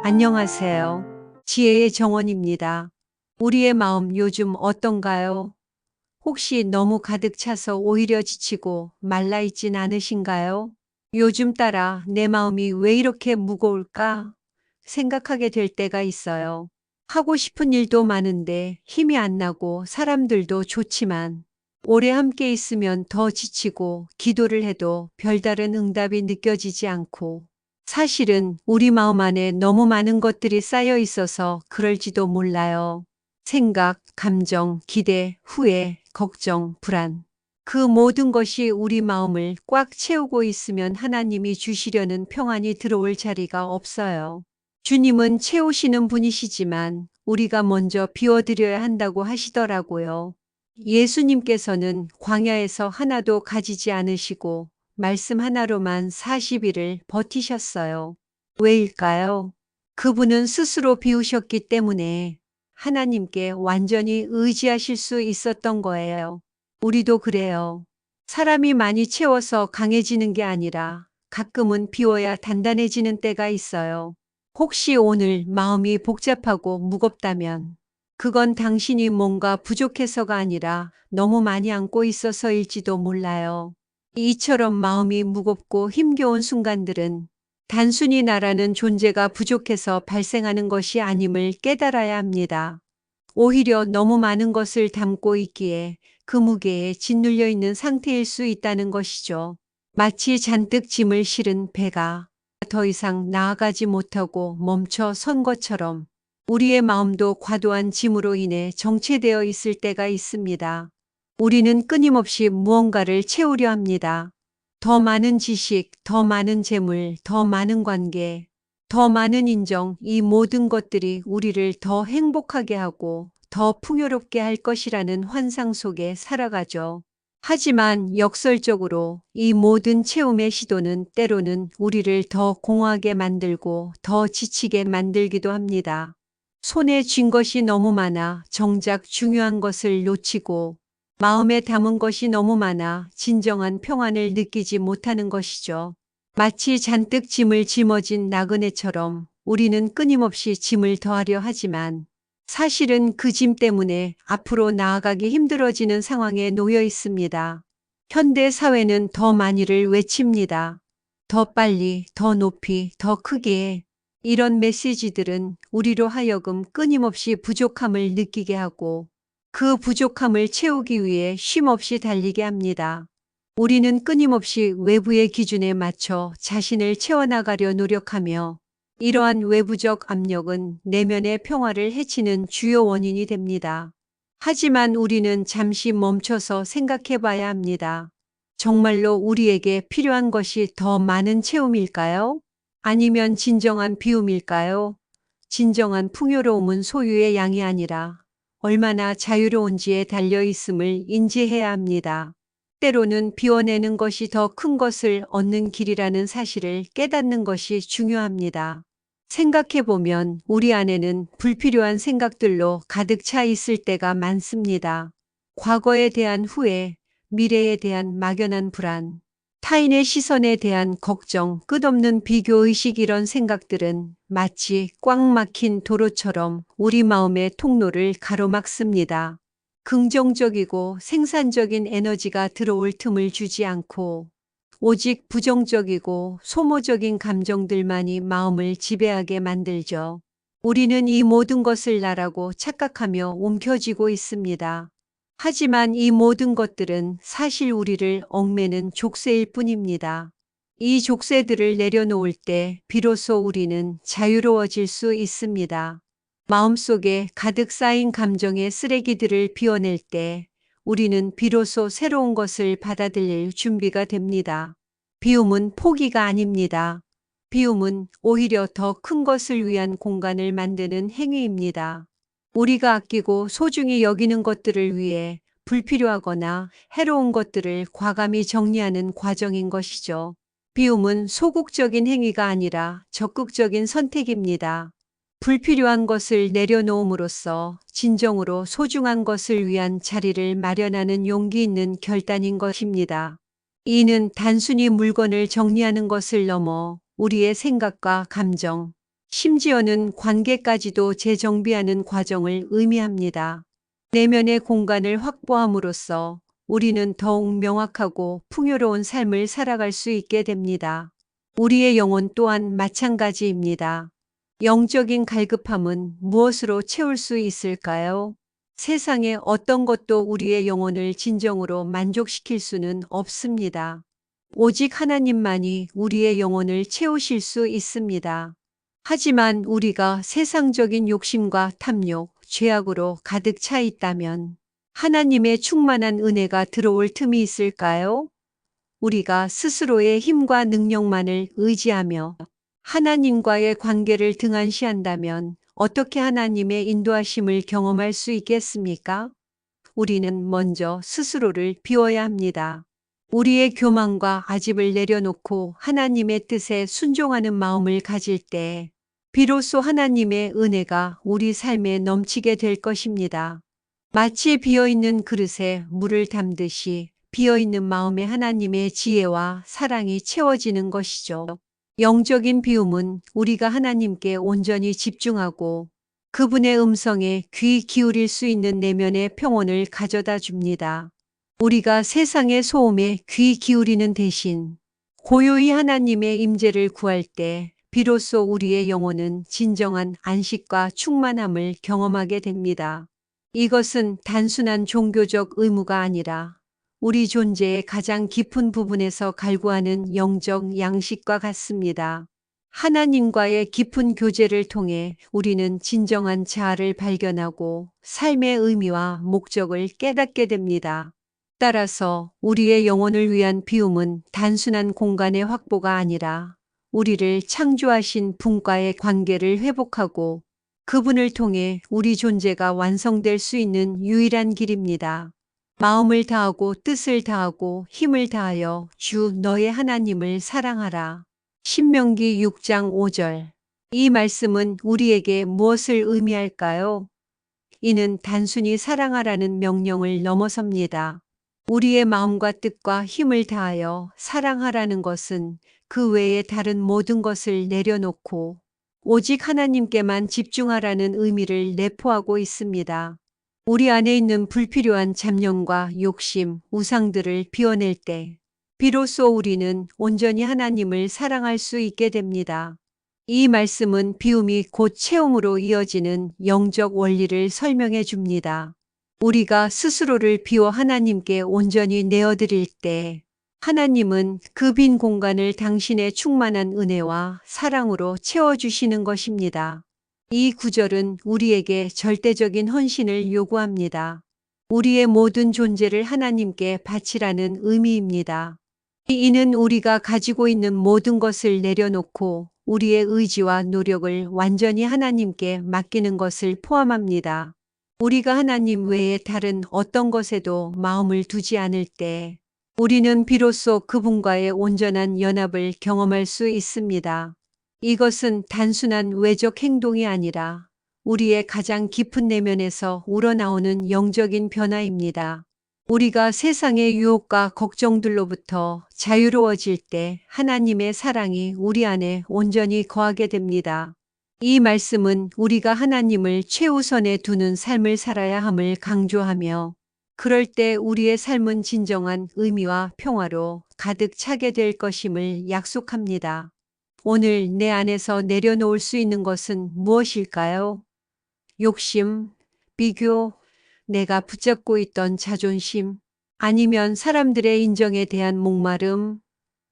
안녕하세요. 지혜의 정원입니다. 우리의 마음 요즘 어떤가요? 혹시 너무 가득 차서 오히려 지치고 말라있진 않으신가요? 요즘 따라 내 마음이 왜 이렇게 무거울까 생각하게 될 때가 있어요. 하고 싶은 일도 많은데 힘이 안 나고 사람들도 좋지만 오래 함께 있으면 더 지치고 기도를 해도 별다른 응답이 느껴지지 않고 사실은 우리 마음 안에 너무 많은 것들이 쌓여 있어서 그럴지도 몰라요. 생각, 감정, 기대, 후회, 걱정, 불안. 그 모든 것이 우리 마음을 꽉 채우고 있으면 하나님이 주시려는 평안이 들어올 자리가 없어요. 주님은 채우시는 분이시지만 우리가 먼저 비워드려야 한다고 하시더라고요. 예수님께서는 광야에서 하나도 가지지 않으시고 말씀 하나로만 40일을 버티셨어요. 왜일까요? 그분은 스스로 비우셨기 때문에 하나님께 완전히 의지하실 수 있었던 거예요. 우리도 그래요. 사람이 많이 채워서 강해지는 게 아니라 가끔은 비워야 단단해지는 때가 있어요. 혹시 오늘 마음이 복잡하고 무겁다면 그건 당신이 뭔가 부족해서가 아니라 너무 많이 안고 있어서일지도 몰라요. 이처럼 마음이 무겁고 힘겨운 순간들은 단순히 나라는 존재가 부족해서 발생하는 것이 아님을 깨달아야 합니다. 오히려 너무 많은 것을 담고 있기에 그 무게에 짓눌려 있는 상태일 수 있다는 것이죠. 마치 잔뜩 짐을 실은 배가 더 이상 나아가지 못하고 멈춰 선 것처럼 우리의 마음도 과도한 짐으로 인해 정체되어 있을 때가 있습니다. 우리는 끊임없이 무언가를 채우려 합니다. 더 많은 지식, 더 많은 재물, 더 많은 관계, 더 많은 인정, 이 모든 것들이 우리를 더 행복하게 하고 더 풍요롭게 할 것이라는 환상 속에 살아가죠. 하지만 역설적으로 이 모든 채움의 시도는 때로는 우리를 더 공허하게 만들고 더 지치게 만들기도 합니다. 손에 쥔 것이 너무 많아 정작 중요한 것을 놓치고 마음에 담은 것이 너무 많아 진정한 평안을 느끼지 못하는 것이죠. 마치 잔뜩 짐을 짊어진 나그네처럼 우리는 끊임없이 짐을 더하려 하지만 사실은 그 짐 때문에 앞으로 나아가기 힘들어지는 상황에 놓여 있습니다. 현대 사회는 더 많이를 외칩니다. 더 빨리, 더 높이, 더 크게. 이런 메시지들은 우리로 하여금 끊임없이 부족함을 느끼게 하고 그 부족함을 채우기 위해 쉼없이 달리게 합니다. 우리는 끊임없이 외부의 기준에 맞춰 자신을 채워나가려 노력하며 이러한 외부적 압력은 내면의 평화를 해치는 주요 원인이 됩니다. 하지만 우리는 잠시 멈춰서 생각해 봐야 합니다. 정말로 우리에게 필요한 것이 더 많은 채움일까요? 아니면 진정한 비움일까요? 진정한 풍요로움은 소유의 양이 아니라 얼마나 자유로운지에 달려 있음을 인지해야 합니다. 때로는 비워내는 것이 더 큰 것을 얻는 길이라는 사실을 깨닫는 것이 중요합니다. 생각해보면 우리 안에는 불필요한 생각들로 가득 차 있을 때가 많습니다. 과거에 대한 후회, 미래에 대한 막연한 불안, 타인의 시선에 대한 걱정, 끝없는 비교의식 이런 생각들은 마치 꽉 막힌 도로처럼 우리 마음의 통로를 가로막습니다. 긍정적이고 생산적인 에너지가 들어올 틈을 주지 않고 오직 부정적이고 소모적인 감정들만이 마음을 지배하게 만들죠. 우리는 이 모든 것을 나라고 착각하며 움켜쥐고 있습니다. 하지만 이 모든 것들은 사실 우리를 얽매는 족쇄일 뿐입니다. 이 족쇄들을 내려놓을 때 비로소 우리는 자유로워질 수 있습니다. 마음속에 가득 쌓인 감정의 쓰레기들을 비워낼 때 우리는 비로소 새로운 것을 받아들일 준비가 됩니다. 비움은 포기가 아닙니다. 비움은 오히려 더 큰 것을 위한 공간을 만드는 행위입니다. 우리가 아끼고 소중히 여기는 것들을 위해 불필요하거나 해로운 것들을 과감히 정리하는 과정인 것이죠. 비움은 소극적인 행위가 아니라 적극적인 선택입니다. 불필요한 것을 내려놓음으로써 진정으로 소중한 것을 위한 자리를 마련하는 용기 있는 결단인 것입니다. 이는 단순히 물건을 정리하는 것을 넘어 우리의 생각과 감정, 심지어는 관계까지도 재정비하는 과정을 의미합니다. 내면의 공간을 확보함으로써 우리는 더욱 명확하고 풍요로운 삶을 살아갈 수 있게 됩니다. 우리의 영혼 또한 마찬가지입니다. 영적인 갈급함은 무엇으로 채울 수 있을까요? 세상의 어떤 것도 우리의 영혼을 진정으로 만족시킬 수는 없습니다. 오직 하나님만이 우리의 영혼을 채우실 수 있습니다. 하지만 우리가 세상적인 욕심과 탐욕, 죄악으로 가득 차 있다면 하나님의 충만한 은혜가 들어올 틈이 있을까요? 우리가 스스로의 힘과 능력만을 의지하며 하나님과의 관계를 등한시한다면 어떻게 하나님의 인도하심을 경험할 수 있겠습니까? 우리는 먼저 스스로를 비워야 합니다. 우리의 교만과 아집을 내려놓고 하나님의 뜻에 순종하는 마음을 가질 때 비로소 하나님의 은혜가 우리 삶에 넘치게 될 것입니다. 마치 비어있는 그릇에 물을 담듯이 비어있는 마음에 하나님의 지혜와 사랑이 채워지는 것이죠. 영적인 비움은 우리가 하나님께 온전히 집중하고 그분의 음성에 귀 기울일 수 있는 내면의 평온을 가져다 줍니다. 우리가 세상의 소음에 귀 기울이는 대신 고요히 하나님의 임재를 구할 때 비로소 우리의 영혼은 진정한 안식과 충만함을 경험하게 됩니다. 이것은 단순한 종교적 의무가 아니라 우리 존재의 가장 깊은 부분에서 갈구하는 영적 양식과 같습니다. 하나님과의 깊은 교제를 통해 우리는 진정한 자아를 발견하고 삶의 의미와 목적을 깨닫게 됩니다. 따라서 우리의 영혼을 위한 비움은 단순한 공간의 확보가 아니라 우리를 창조하신 분과의 관계를 회복하고 그분을 통해 우리 존재가 완성될 수 있는 유일한 길입니다. 마음을 다하고 뜻을 다하고 힘을 다하여 주 너의 하나님을 사랑하라. 신명기 6장 5절. 이 말씀은 우리에게 무엇을 의미할까요? 이는 단순히 사랑하라는 명령을 넘어섭니다. 우리의 마음과 뜻과 힘을 다하여 사랑하라는 것은 그 외의 다른 모든 것을 내려놓고 오직 하나님께만 집중하라는 의미를 내포하고 있습니다. 우리 안에 있는 불필요한 잡념과 욕심, 우상들을 비워낼 때 비로소 우리는 온전히 하나님을 사랑할 수 있게 됩니다. 이 말씀은 비움이 곧 체험으로 이어지는 영적 원리를 설명해 줍니다. 우리가 스스로를 비워 하나님께 온전히 내어드릴 때 하나님은 그 빈 공간을 당신의 충만한 은혜와 사랑으로 채워주시는 것입니다. 이 구절은 우리에게 절대적인 헌신을 요구합니다. 우리의 모든 존재를 하나님께 바치라는 의미입니다. 이는 우리가 가지고 있는 모든 것을 내려놓고 우리의 의지와 노력을 완전히 하나님께 맡기는 것을 포함합니다. 우리가 하나님 외에 다른 어떤 것에도 마음을 두지 않을 때 우리는 비로소 그분과의 온전한 연합을 경험할 수 있습니다. 이것은 단순한 외적 행동이 아니라 우리의 가장 깊은 내면에서 우러나오는 영적인 변화입니다. 우리가 세상의 유혹과 걱정들로부터 자유로워질 때 하나님의 사랑이 우리 안에 온전히 거하게 됩니다. 이 말씀은 우리가 하나님을 최우선에 두는 삶을 살아야 함을 강조하며 그럴 때 우리의 삶은 진정한 의미와 평화로 가득 차게 될 것임을 약속합니다. 오늘 내 안에서 내려놓을 수 있는 것은 무엇일까요? 욕심, 비교, 내가 붙잡고 있던 자존심, 아니면 사람들의 인정에 대한 목마름,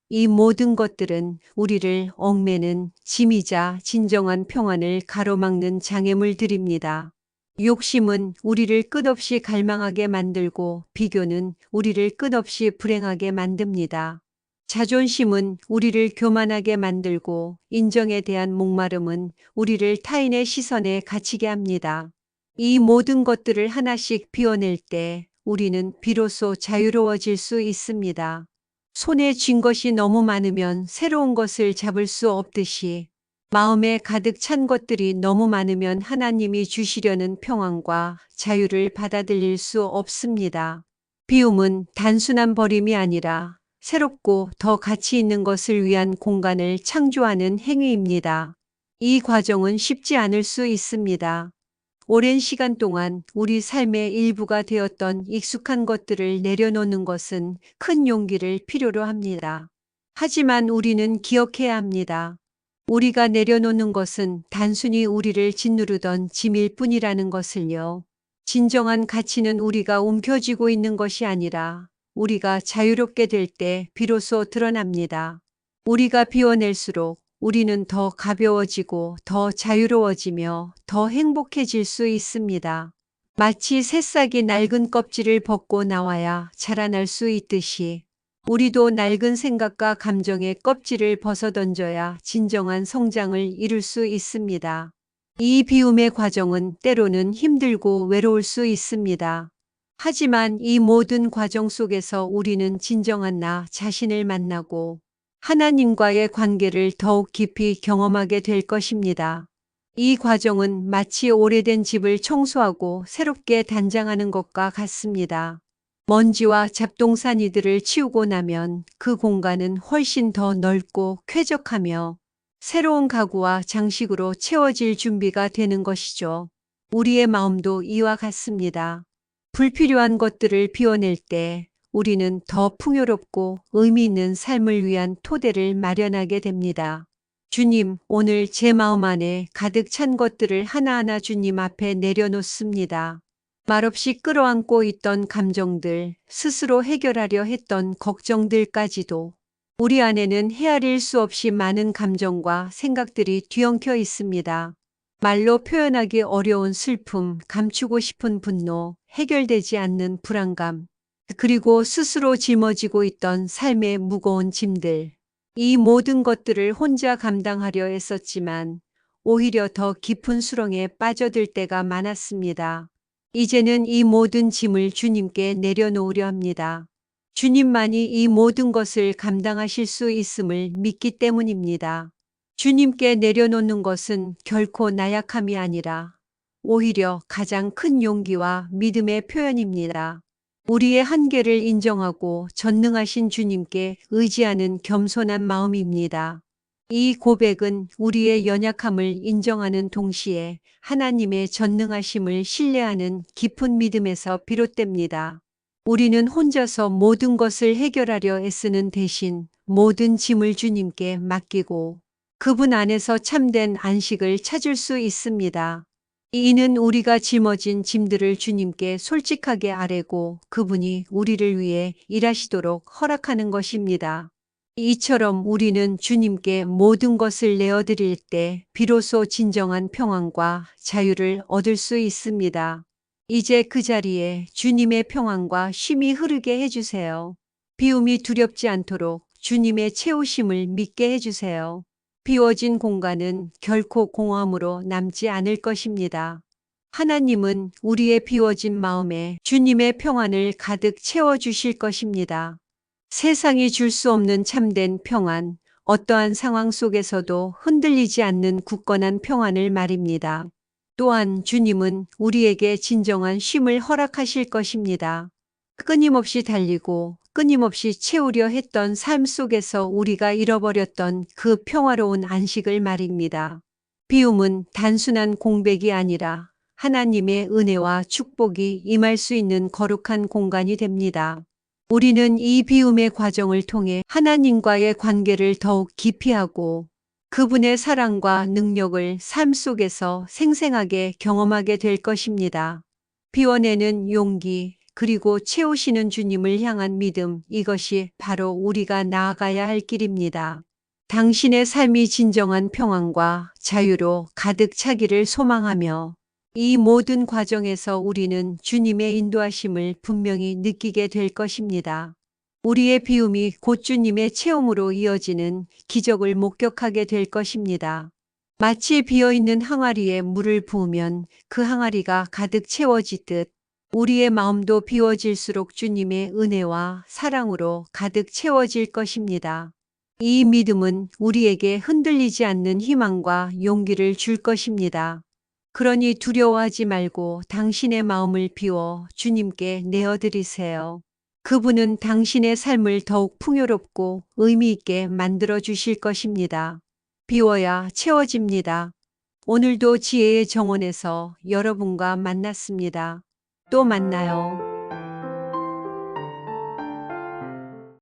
이 모든 것들은 우리를 얽매는 짐이자 진정한 평안을 가로막는 장애물들입니다. 욕심은 우리를 끝없이 갈망하게 만들고 비교는 우리를 끝없이 불행하게 만듭니다. 자존심은 우리를 교만하게 만들고 인정에 대한 목마름은 우리를 타인의 시선에 갇히게 합니다. 이 모든 것들을 하나씩 비워낼 때 우리는 비로소 자유로워질 수 있습니다. 손에 쥔 것이 너무 많으면 새로운 것을 잡을 수 없듯이 마음에 가득 찬 것들이 너무 많으면 하나님이 주시려는 평안과 자유를 받아들일 수 없습니다. 비움은 단순한 버림이 아니라 새롭고 더 가치 있는 것을 위한 공간을 창조하는 행위입니다. 이 과정은 쉽지 않을 수 있습니다. 오랜 시간 동안 우리 삶의 일부가 되었던 익숙한 것들을 내려놓는 것은 큰 용기를 필요로 합니다. 하지만 우리는 기억해야 합니다. 우리가 내려놓는 것은 단순히 우리를 짓누르던 짐일 뿐이라는 것을요. 진정한 가치는 우리가 움켜쥐고 있는 것이 아니라 우리가 자유롭게 될 때 비로소 드러납니다. 우리가 비워낼수록 우리는 더 가벼워지고 더 자유로워지며 더 행복해질 수 있습니다. 마치 새싹이 낡은 껍질을 벗고 나와야 자라날 수 있듯이 우리도 낡은 생각과 감정의 껍질을 벗어던져야 진정한 성장을 이룰 수 있습니다. 이 비움의 과정은 때로는 힘들고 외로울 수 있습니다. 하지만 이 모든 과정 속에서 우리는 진정한 나 자신을 만나고 하나님과의 관계를 더욱 깊이 경험하게 될 것입니다. 이 과정은 마치 오래된 집을 청소하고 새롭게 단장하는 것과 같습니다. 먼지와 잡동사니들을 치우고 나면 그 공간은 훨씬 더 넓고 쾌적하며 새로운 가구와 장식으로 채워질 준비가 되는 것이죠. 우리의 마음도 이와 같습니다. 불필요한 것들을 비워낼 때 우리는 더 풍요롭고 의미 있는 삶을 위한 토대를 마련하게 됩니다. 주님, 오늘 제 마음 안에 가득 찬 것들을 하나하나 주님 앞에 내려놓습니다. 말없이 끌어안고 있던 감정들, 스스로 해결하려 했던 걱정들까지도 우리 안에는 헤아릴 수 없이 많은 감정과 생각들이 뒤엉켜 있습니다. 말로 표현하기 어려운 슬픔, 감추고 싶은 분노, 해결되지 않는 불안감, 그리고 스스로 짊어지고 있던 삶의 무거운 짐들. 이 모든 것들을 혼자 감당하려 했었지만 오히려 더 깊은 수렁에 빠져들 때가 많았습니다. 이제는 이 모든 짐을 주님께 내려놓으려 합니다. 주님만이 이 모든 것을 감당하실 수 있음을 믿기 때문입니다. 주님께 내려놓는 것은 결코 나약함이 아니라 오히려 가장 큰 용기와 믿음의 표현입니다. 우리의 한계를 인정하고 전능하신 주님께 의지하는 겸손한 마음입니다. 이 고백은 우리의 연약함을 인정하는 동시에 하나님의 전능하심을 신뢰하는 깊은 믿음에서 비롯됩니다. 우리는 혼자서 모든 것을 해결하려 애쓰는 대신 모든 짐을 주님께 맡기고 그분 안에서 참된 안식을 찾을 수 있습니다. 이는 우리가 짊어진 짐들을 주님께 솔직하게 아뢰고 그분이 우리를 위해 일하시도록 허락하는 것입니다. 이처럼 우리는 주님께 모든 것을 내어드릴 때 비로소 진정한 평안과 자유를 얻을 수 있습니다. 이제 그 자리에 주님의 평안과 쉼이 흐르게 해주세요. 비움이 두렵지 않도록 주님의 채우심을 믿게 해주세요. 비워진 공간은 결코 공허함으로 남지 않을 것입니다. 하나님은 우리의 비워진 마음에 주님의 평안을 가득 채워주실 것입니다. 세상이 줄 수 없는 참된 평안, 어떠한 상황 속에서도 흔들리지 않는 굳건한 평안을 말입니다. 또한 주님은 우리에게 진정한 쉼을 허락하실 것입니다. 끊임없이 달리고 끊임없이 채우려 했던 삶 속에서 우리가 잃어버렸던 그 평화로운 안식을 말입니다. 비움은 단순한 공백이 아니라 하나님의 은혜와 축복이 임할 수 있는 거룩한 공간이 됩니다. 우리는 이 비움의 과정을 통해 하나님과의 관계를 더욱 깊이 하고 그분의 사랑과 능력을 삶 속에서 생생하게 경험하게 될 것입니다. 비워내는 용기, 그리고 채우시는 주님을 향한 믿음, 이것이 바로 우리가 나아가야 할 길입니다. 당신의 삶이 진정한 평안과 자유로 가득 차기를 소망하며 이 모든 과정에서 우리는 주님의 인도하심을 분명히 느끼게 될 것입니다. 우리의 비움이 곧 주님의 체험으로 이어지는 기적을 목격하게 될 것입니다. 마치 비어있는 항아리에 물을 부으면 그 항아리가 가득 채워지듯 우리의 마음도 비워질수록 주님의 은혜와 사랑으로 가득 채워질 것입니다. 이 믿음은 우리에게 흔들리지 않는 희망과 용기를 줄 것입니다. 그러니 두려워하지 말고 당신의 마음을 비워 주님께 내어드리세요. 그분은 당신의 삶을 더욱 풍요롭고 의미 있게 만들어 주실 것입니다. 비워야 채워집니다. 오늘도 지혜의 정원에서 여러분과 만났습니다. 또 만나요.